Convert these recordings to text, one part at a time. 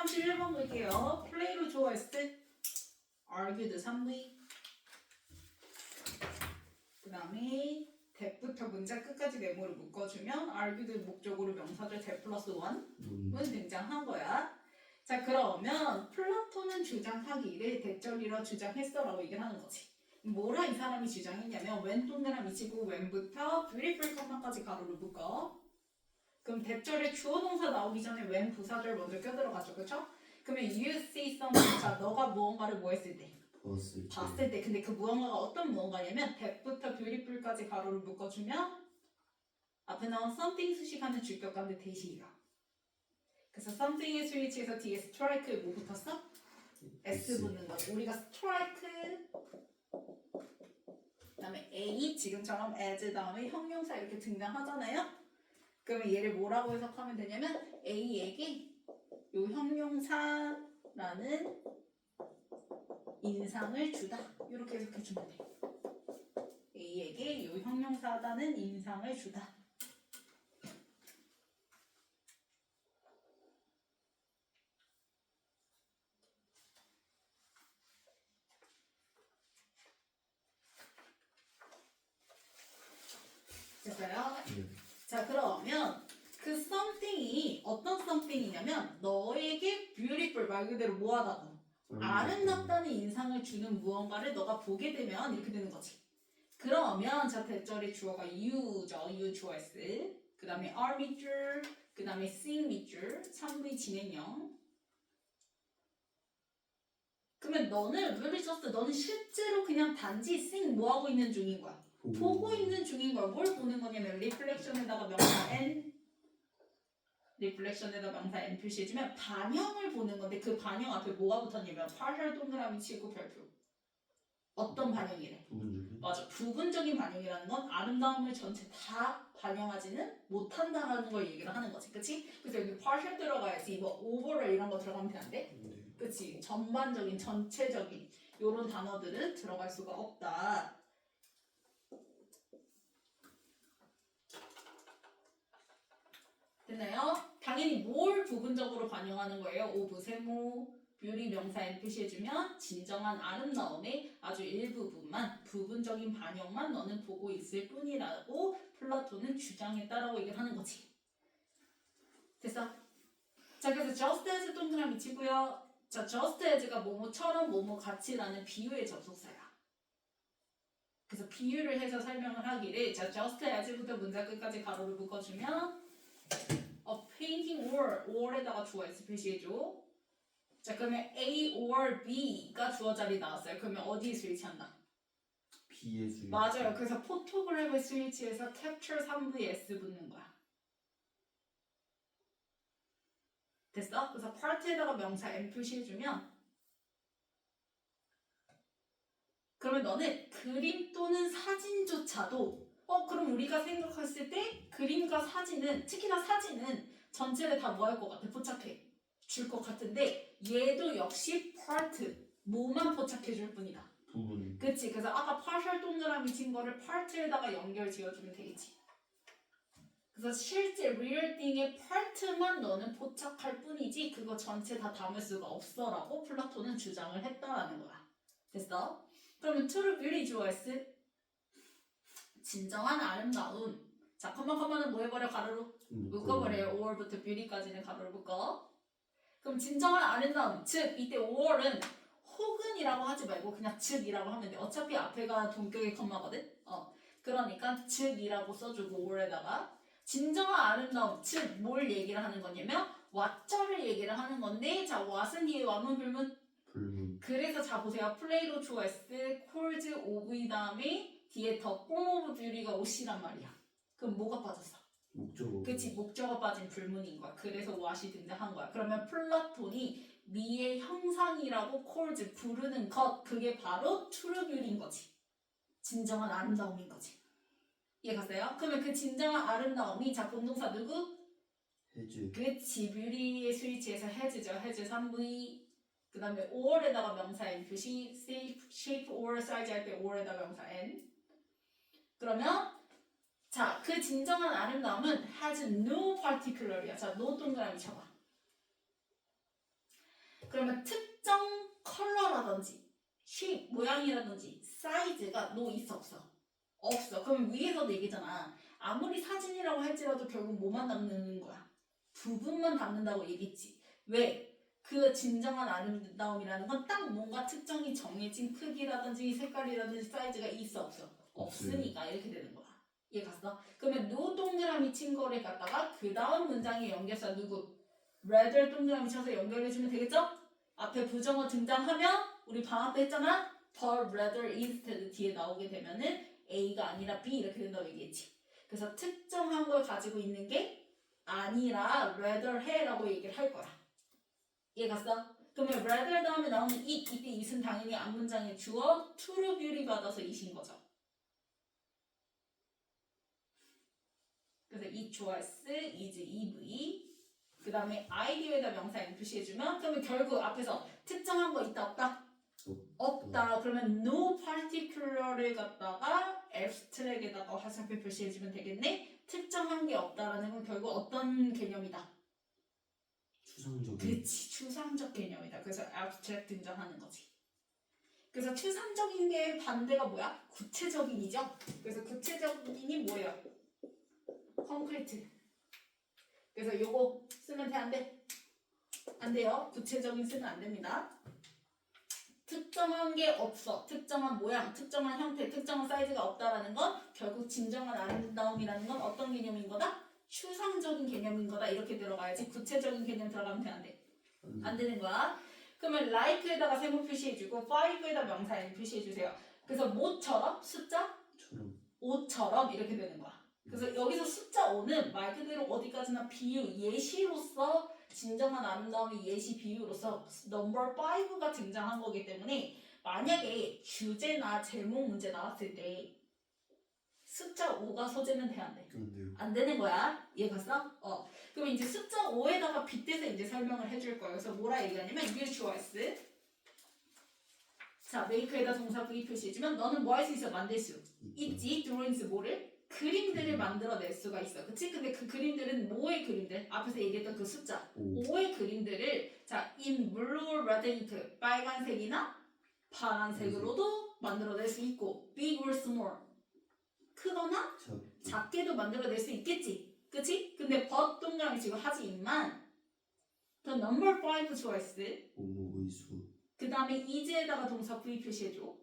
31번 볼게요. 플레이로 좋아했을 때 argued 3V 그 다음에 that부터 문장 끝까지 네모를 묶어주면 argued 목적으로 명사절 that 플러스 1은 등장한 거야. 자 그러면 플라톤은 주장하기를 대절이라 주장했어라고 얘기를 하는 거지. 뭐라 이 사람이 주장했냐면 when 동그라미 치고 when부터 beautiful 컴마까지 가로를 묶어. 그럼 대절에 주어 동사 나오기 전에 when 부사절 먼저 껴들어가죠. 그쵸? 그러면 you see someone 자 너가 무언가를 뭐 했을 때? 봤을 때. 근데 그 무언가가 어떤 무언가냐면 that부터 beautiful까지 가로를 묶어주면 앞에 나온 something 수식하는 주격관대 대시이가. 그래서 something의 스위치에서 뒤에 strike에 뭐 붙었어? S 붙는 거지. 우리가 strike 그다음에 A 지금처럼 as 다음에 형용사 이렇게 등장하잖아요. 그러면 얘를 뭐라고 해석하면 되냐면 A에게 요 형용사라는 인상을 주다 이렇게 해석해주면 돼. A에게 요 형용사라는 인상을 주다. 됐어요? 자 그러면 그 something이 어떤 something이냐면 너에게 beautiful 말 그대로 뭐하다고 아름답다는 인상을 주는 무언가를 너가 보게 되면 이렇게 되는 거지. 그러면 자 대절의 주어가 you죠. you 주어스. 그 다음에 are 밑줄. 그 다음에 sing 밑줄. 3V 진행형. 그러면 너는 really just 너는 실제로 그냥 단지 sing 뭐 하고 있는 중인 거야? 보고 있는 중인 거야. 뭘 보는 거냐면 reflection에다가 명사 n 리플렉션에다 명사 n 표시해주면 반영을 보는 건데 그 반영 앞에 뭐가 붙었냐면 partial 동그라미 치고 별표. 어떤 반영이래? 부분적인? 맞아. 부분적인 반영이라는 건 아름다움을 전체 다 반영하지는 못한다라는 걸 얘기를 하는 거지. 그치? 그래서 여기 partial 들어가야지. 뭐 overall 이런 거 들어가면 안 돼? 네. 그치? 전반적인, 전체적인 요런 단어들은 들어갈 수가 없다. 됐나요? 당연히 뭘 부분적으로 반영하는 거예요? 오브, 세모, 뷰리 명사 n 표시해주면 진정한 아름다움의 아주 일부분만 부분적인 반영만 너는 보고 있을 뿐이라고 플라톤은 주장했다라고 얘기를 하는 거지. 됐어? 자 그래서 just as 동그라미 치고요. 자 just as가 뭐뭐처럼 뭐뭐 같이라는 비유의 접속사야. 그래서 비유를 해서 설명을 하기를 자 just as부터 문장 끝까지 가로를 묶어주면 a painting or에다가 주어 s 표시해줘. 자 그러면 A or B가 주어 자리 나왔어요. 그러면 어디에 스위치한다? B의 수익. 맞아요. 그래서 포토그래프의 스위치에서 capture 3V S 붙는 거야. 됐어? 그래서 part에다가 명사 M 표시해주면 그러면 너는 그림 또는 사진조차도 그럼 우리가 생각했을 때 그림과 사진은 특히나 사진은 전체를 다 뭐 할 것 같아? 포착해 줄 것 같은데 얘도 역시 part 뭐만 포착해 줄 뿐이다. 부분. 그치? 그래서 아까 partial 동그라미 친 거를 part에다가 연결 지어주면 되겠지. 그래서 실제 real thing의 part만 너는 포착할 뿐이지 그거 전체 다 담을 수가 없어라고 플라톤은 주장을 했다라는 거야. 됐어? 그러면 true beauty 주어스 진정한 아름다움. 자, 컴마는 뭐 해버려? 가로로 묶어버려요. or부터 beauty까지는 가로로 묶어. 그럼 진정한 아름다움, 즉 이때 or은 혹은이라고 하지 말고 그냥 즉이라고 하면 돼. 어차피 앞에가 동격의 컴마거든. 그러니까 즉이라고 써주고 or에다가 진정한 아름다움, 즉 뭘 얘기를 하는 거냐면 what자를 얘기를 하는 건데 자 what은 뒤에 와문 불문. 그래서 자 보세요. 플레이로 주어스 콜즈 오브 다음에 뒤에 더 form of beauty가 OC란 말이야. 그럼 뭐가 빠졌어? 목적어. 그치, 목적어 빠진 불문인 거야. 그래서 what이 등장한 거야. 그러면 플라톤이 미의 형상이라고 콜즈 부르는 것 그게 바로 true beauty인 거지. 진정한 아름다움인 거지. 이해 갔어요? 그러면 그 진정한 아름다움이 자 본동사 누구? 해즈. 그치, beauty의 스위치에서 해즈죠. 해즈 3V 그 다음에 or에다가 명사 n 표시 shape or size 할 때 or에다가 명사 n 그러면 자 그 진정한 아름다움은 has no particular이야. 자 no 동그라미 쳐봐. 그러면 특정 컬러라든지 쉐입, 모양이라든지 사이즈가 너 있어 없어? 없어. 그럼 위에서도 얘기잖아. 아무리 사진이라고 할지라도 결국 뭐만 담는 거야? 부분만 담는다고 얘기했지. 왜? 그 진정한 아름다움이라는 건 딱 뭔가 특정이 정해진 크기라든지 색깔이라든지 사이즈가 있어 없어? 없으니까 이렇게 되는 거야. 이해 갔어? 그러면 노 동그라미 친 거를 갖다가 그 다음 문장의 연결사 누구? rather 동그라미 쳐서 연결해주면 되겠죠? 앞에 부정어 등장하면 우리 방학 때 했잖아? the rather instead 뒤에 나오게 되면은 A가 아니라 B 이렇게 된다고 얘기했지. 그래서 특정한 걸 가지고 있는 게 아니라 rather 해라고 얘기를 할 거야. 이해 갔어? 그러면 rather 다음에 나오는 it, 이때 it은 당연히 앞문장의 주어 true beauty 받아서 it인 거죠. 그래서 it 좋아했어, is, EV 그 다음에 id에다 명사 N 표시해주면 그러면 결국 앞에서 특정한 거 있다 없다? 없다. 그러면 no particular를 갖다가 abstract에다가 화살표 표시해주면 되겠네. 특정한 게 없다라는 건 결국 어떤 개념이다? 추상적인. 그치, 추상적 개념이다. 그래서 abstract 등장하는 거지. 그래서 추상적인 게 반대가 뭐야? 구체적인이죠. 그래서 구체적인이 뭐예요? 콘크리트. 그래서 요거 쓰면 돼, 안 돼? 안 돼요. 구체적인 쓰면 안 됩니다. 특정한 게 없어. 특정한 모양, 특정한 형태, 특정한 사이즈가 없다라는 건 결국 진정한 아름다움이라는 건 어떤 개념인 거다? 추상적인 개념인 거다. 이렇게 들어가야지. 구체적인 개념 들어가면 돼, 안 돼? 안 되는 거야. 그러면 like에다가 세모 표시해주고 5에다 명사 N 표시해주세요. 그래서 뭐처럼? 숫자? 처럼. 5처럼 이렇게 되는 거야. 그래서 여기서 숫자 5는 말 그대로 어디까지나 비유, 예시로서 진정한 아름다움의 예시 비유로서 넘버 5가 등장한 거기 때문에 만약에 주제나 제목 문제 나왔을 때 숫자 5가 소재는 돼, 안 돼? 안 돼요. 안 되는 거야. 이해 갔어? 그럼 이제 숫자 5에다가 빗대서 이제 설명을 해줄 거예요. 그래서 뭐라 얘기하냐면 visualize. 자, make에다 동사 V 표시해주면 너는 뭐 할 수 있어? 만들 수 있지. drawings 뭐를? 그림들을 만들어낼 수가 있어. 그치? 근데 그 그림들은 뭐의 그림들? 앞에서 얘기했던 그 숫자 5의 그림들을 자, in blue, red ink 빨간색이나 파란색으로도 만들어낼 수 있고 big or small 크거나 작게도 만들어낼 수 있겠지. 그치? 근데 but 동그라미 지금 하지만 the number 5 좋아했어. 뭐뭐의 수. 그 다음에 is에다가 동사 V 표시해줘.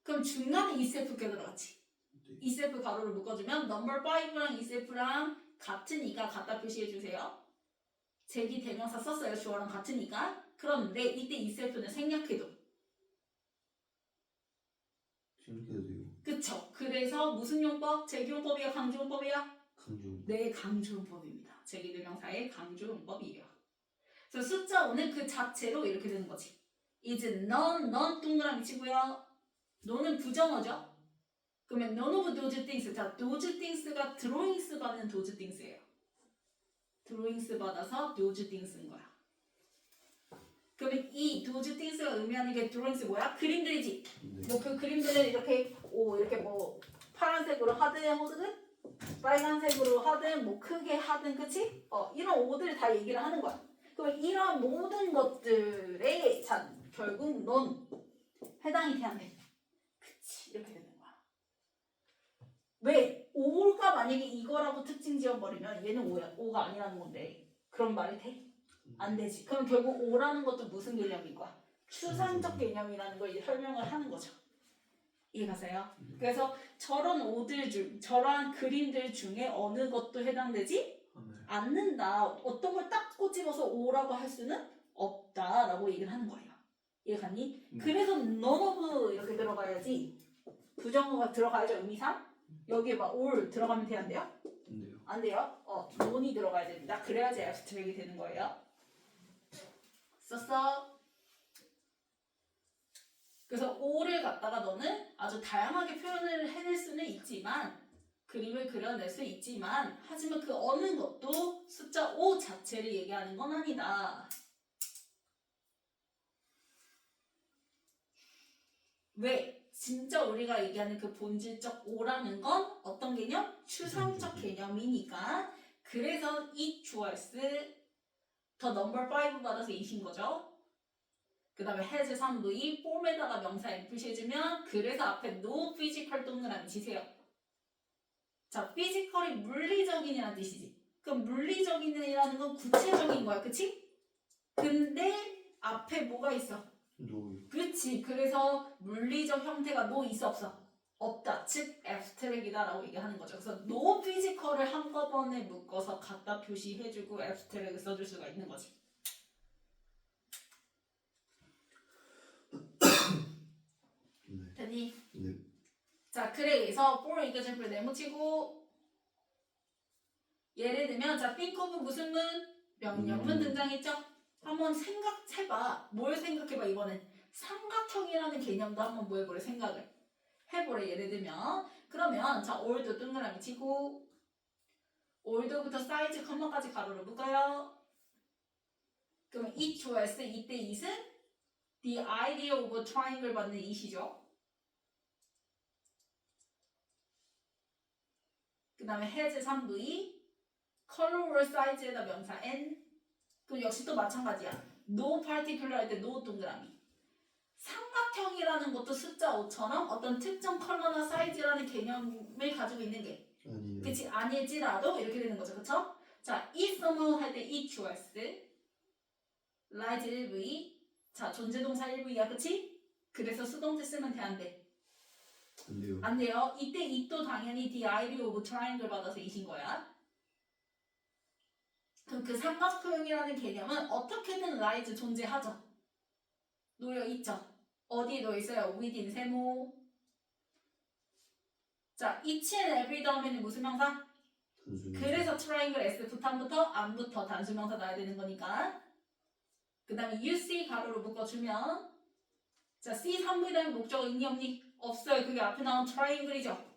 그럼 중간에 isF 껴들어갔지. 네. isF 가로를 묶어주면 number 5랑 isF랑 같으니까 갖다 표시해주세요. 제기 대명사 썼어요. 주어랑 같으니까. 그런데 이때 isF는 생략해도. 생각해도 돼요. 그쵸? 그래서 무슨 용법? 제기용법이야? 강조용법이야? 강조. 네, 강조용법입니다. 제기대명사의 강조용법이에요. 그래서 숫자 5는 그 자체로 이렇게 되는 거지. 이제 넌 동그라미 치고요. 너는 부정어죠? 그러면 none of those things. 자, those things가 drawings 받는 those things예요. drawings 받아서 those things인 거야. 그러면 이 those things가 의미하는 게 drawings 뭐야? 그림들이지. 네. 뭐 그 그림들을 이렇게 이렇게 뭐 파란색으로 하든 뭐든 빨간색으로 하든 뭐 크게 하든 그치? 이런 오들 다 얘기를 하는 거야. 그럼 이런 모든 것들에 자 결국 넌 해당이 돼야 돼. 그치 이렇게 되는 거야. 왜? 5가 만약에 이거라고 특징 지어버리면 얘는 5가 아니라는 건데 그런 말이 돼? 안 되지. 그럼 결국 5라는 것도 무슨 개념인 거야? 추상적 개념이라는 걸 이제 설명을 하는 거죠. 이해가세요? 그래서 저런 저러한 그림들 중에 어느 것도 해당되지 않는다. 어떤 걸 딱 꼬집어서 5라고 할 수는 없다라고 얘기를 하는 거예요. 이해갔니? 그래서 none of 이렇게 들어가야지. 부정어가 들어가야죠, 의미상. 여기에 막 all 들어가면 돼야 안 돼요? 안 돼요. 안 돼요? none이 들어가야 됩니다. 그래야지 abstract이 되는 거예요. 썼어? 그래서 5를 갖다가 너는 아주 다양하게 표현을 해낼 수는 있지만 그림을 그려낼 수 있지만 하지만 그 어느 것도 숫자 5 자체를 얘기하는 건 아니다. 왜? 진짜 우리가 얘기하는 그 본질적 5라는 건 어떤 개념? 추상적 개념이니까 그래서 it 좋아했을 더 넘버 5 받아서 2인 거죠. 그 다음에 has 3V form에다가 명사 N 표시해주면 그래서 앞에 no physical 동그라미 치세요. 자, physical이 물리적인이라는 뜻이지. 그럼 물리적인이라는 건 구체적인 거야, 그치? 근데 앞에 뭐가 있어? 노. 그치. 그래서 물리적 형태가 no 있어 없어? 없다. 즉 abstract이다 라고 얘기하는 거죠. 그래서 no physical을 한꺼번에 묶어서 갖다 표시해주고 abstract 써줄 수가 있는 거지. 네. 됐니? 네. 자, 그래서 for example 네모치고 예를 들면 자, think of 무슨 문? 명령문 등장했죠? 한번 생각해봐. 뭘 생각해봐 이번엔? 삼각형이라는 개념도 한번 뭐 해보래 생각을 해보래. 예를 들면 그러면 자 올도 동그라미 치고 올도부터 사이즈 컴마까지 가로를 묶어요. 그럼 each os 이때 it은 the idea of triangle 받는 it이죠. 그 다음에 has 3v color or size에다 명사 n. 그럼 역시 또 마찬가지야. no particular 할 때 no 동그라미. 삼각형이라는 것도 숫자 5처럼 어떤 특정 컬러나 사이즈라는 개념을 가지고 있는 게 아니에요. 그치? 아닐지라도 이렇게 되는 거죠. 그쵸? 자, 이 somehow 할 때 each os rise 1v 자, 존재동사 1v야. 그치? 그래서 수동태 쓰면 돼, 안 돼? 안 돼요. 안 돼요. 이때 it도 당연히 the idea of triangle 받아서 it인 거야. 그럼 그 삼각형이라는 개념은 어떻게든 rise 존재하죠. 놓여 있죠. 어디에 놓여 있어요? within 세모. 자, each and every 다음에는 무슨 명사? 단순히. 그래서 트라이앵글 S 부탄부터 안부터 단수명사 나야 되는 거니까. 그 다음에 you see 가로로 묶어주면 자, C 3분의 1 목적어 있니 없니? 없어요. 그게 앞에 나온 트라이앵글이죠.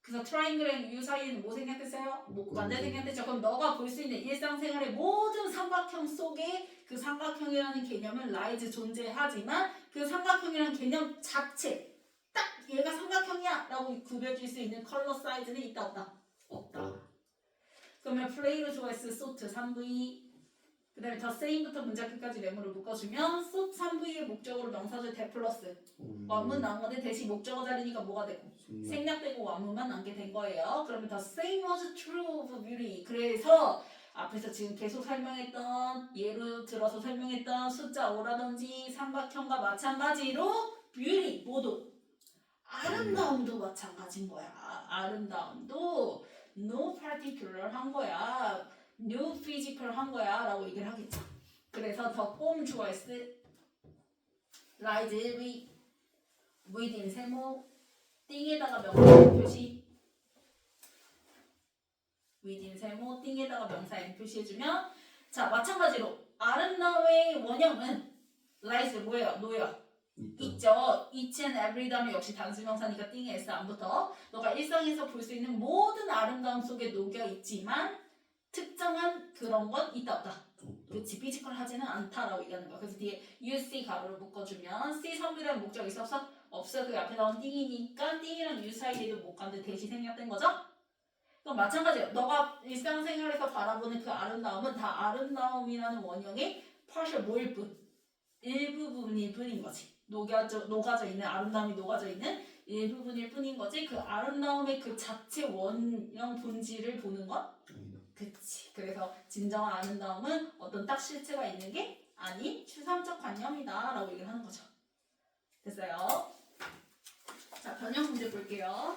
그래서 트라이앵글이랑 U 사이에는 뭐 생략됐어요? 완전 생략됐죠. 그럼 너가 볼 수 있는 일상생활의 모든 삼각형 속에 그 삼각형이라는 개념은 라이즈 존재하지만 그 삼각형이라는 개념 자체 딱 얘가 삼각형이야 라고 구별줄 수 있는 컬러 사이즈는 있다 없다? 없다. 그러면 플레이로 좋아했을 소트 3V 그 다음에 더 세임부터 문장 끝까지 네모를 묶어주면 소트 3V의 목적으로 명사절 대 플러스 원문 나온 건데 대신 목적어 자리니까 뭐가 되고 생략되고 원문만 남게 된 거예요. 그러면 더 same was true of beauty. 그래서 앞에서 지금 계속 설명했던 예로 들어서 설명했던 숫자 5라든지 삼각형과 마찬가지로 beauty 모두 아름다움도 마찬가지인 거야. 아름다움도 no particular 한 거야. no physical 한 거야 라고 얘기를 하겠죠. 그래서 더 form choice rise within 세모 띵에다가 명사 표시 within 세모 띵에다가 명사 N 표시해주면 자 마찬가지로 아름다움의 원형은 rise 뭐예요? 노예요. 있죠. each and every 다음에 역시 단수명사니까 띵에 S 안 붙어. 너가 일상에서 볼 수 있는 모든 아름다움 속에 녹여 있지만 특정한 그런 건 있다 없다. 그치 피지컬 하지는 않다라고 얘기하는 거야. 그래서 뒤에 you see 가로를 묶어주면 C 선비라는 목적이 있어 없어? 없어. 그 앞에 나온 띵이니까 띵이랑 you 사이에도 못 가는데 대시 생략된 거죠? 그럼 마찬가지예요. 너가 일상생활에서 바라보는 그 아름다움은 다 아름다움이라는 원형의 partial 뭐일 뿐 일부분일 뿐인 거지. 녹아져 있는 아름다움이 녹아져 있는 일부분일 뿐인 거지. 그 아름다움의 그 자체 원형 본질을 보는 건 그치. 그래서 진정한 아름다움은 어떤 딱 실체가 있는 게 아닌 추상적 관념이다 라고 얘기를 하는 거죠. 됐어요? 자, 변형 문제 볼게요.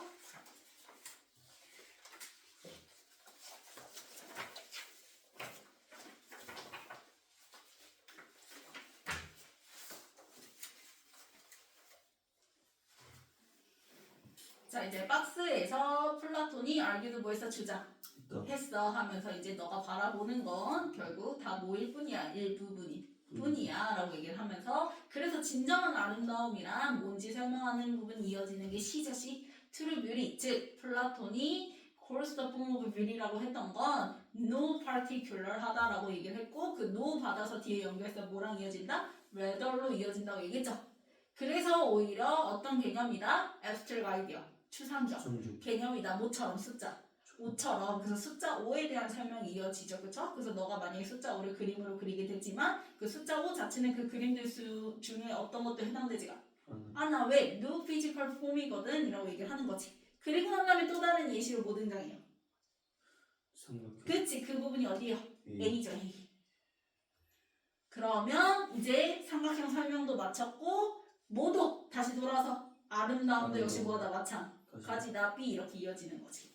자, 이제 박스에서 플라톤이 argued 뭐했어? 주장 했어 하면서 이제 너가 바라보는 건 결국 다 뭐일 뿐이야. 일부분일 뿐이야 라고 얘기를 하면서 그래서 진정한 아름다움이란 뭔지 설명하는 부분이 이어지는 게 시저시 true beauty 즉 플라톤이 course the form of beauty라고 했던 건 no particular 하다라고 얘기를 했고 그 no 받아서 뒤에 연결해서 뭐랑 이어진다? rather로 이어진다고 얘기했죠. 그래서 오히려 어떤 개념이다? abstract idea 추상적 개념이다. 뭐처럼 숫자 5처럼 그래서 숫자 5에 대한 설명이 이어지죠. 그쵸? 그래서 너가 만약에 숫자 5를 그림으로 그리게 되지만 그 숫자 5 자체는 그 그림들 수 중에 어떤 것도 해당되지가 않아. 왜? No physical form이거든 이라고 얘기를 하는 거지. 그리고 난 다음에 또 다른 예시로 뭐 등장해요? 삼각형. 그치? 그 부분이 어디예요? A. A죠. A. 그러면 이제 삼각형 설명도 마쳤고 모두 다시 돌아서 아름다움도 역시 뭐다 마찬가지다. B 이렇게 이어지는 거지.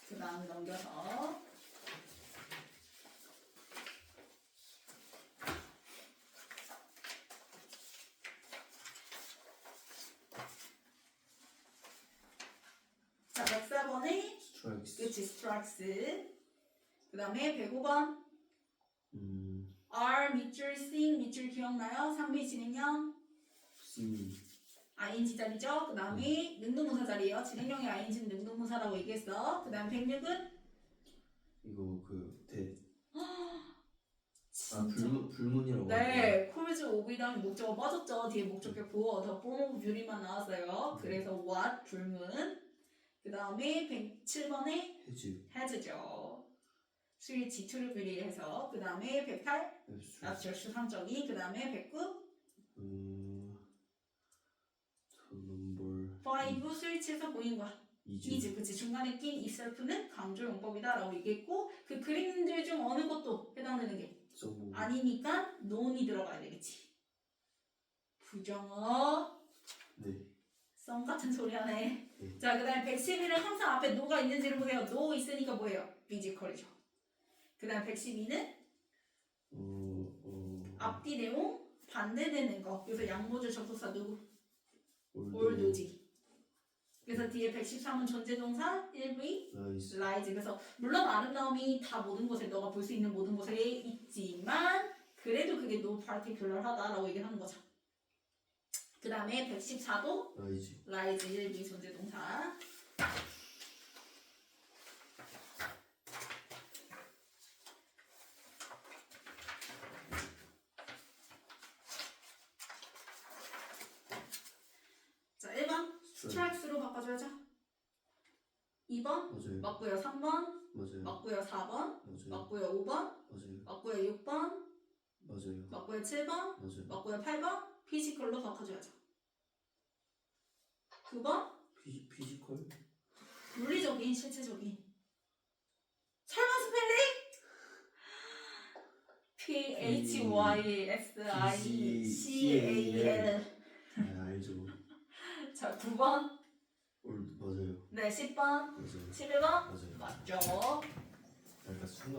그 다음 넘겨서 자 104번에 스트라이크스. 그치 스트라이크스 그 다음에 105번 음. R 밑줄 sing 밑줄 기억나요? 3배 진행형 싱. ing 자리죠. 그 다음에 능동문사 자리예요. 진행형의 ing는 능동문사라고 얘기했어. 그 다음 106은 이거 그 대. 진짜 불문이라고. 네, 콜즈 오브 다음에 목적어 빠졌죠. 뒤에 목적격 보어 더 form of beauty만 나왔어요. 그래서 what 불문. 그 다음에 107번에 해즈. has죠. 스위치 to를 비례해서 그 다음에 108 앞절 수상적인 그 다음에 109 저 넘버. 5 스위치에서 보인 거야. 이즈 그치 중간에 낀 itself는 강조 용법이다 라고 얘기했고 그 그림들 중 어느 것도 해당되는 게 소. 아니니까 논이 들어가야 되겠지. 부정어 네. 썸 같은 소리 하네. 네. 자, 그 다음에 111은 항상 앞에 노가 있는지를 보세요. 노 있으니까 뭐예요? 피지컬이죠. 그 다음 112는 앞뒤 내용 반대되는 거. 그래서 양보주 접속사 누구? 올드지. 그래서 뒤에 113은 존재동사 1V 나이스. 라이즈. 그래서 물론 아름다움이 다 모든 곳에 너가 볼 수 있는 모든 곳에 있지만 그래도 그게 no particular하다라고 얘기를 하는 거죠. 그 다음에 114도 라이즈. 라이즈 1V 존재동사. 자 1번 스트라이크스로 바꿔줘야죠. 2번 맞아요. 맞고요. 3번 맞아요. 맞고요. 4번 맞아요. 맞고요. 5번 맞아요. 맞고요. 6번 맞아요. 맞고요. 7번 맞아요. 맞고요. 8번 피지컬로 바꿔줘야죠. 9번 피지컬? 물리적인 실체적인. 설마 스펠링? PHYSICAL. 아, 알죠. 자 9번 맞아요. 네 10번 맞아요. 11번 맞아요. 맞죠. 약간 순간.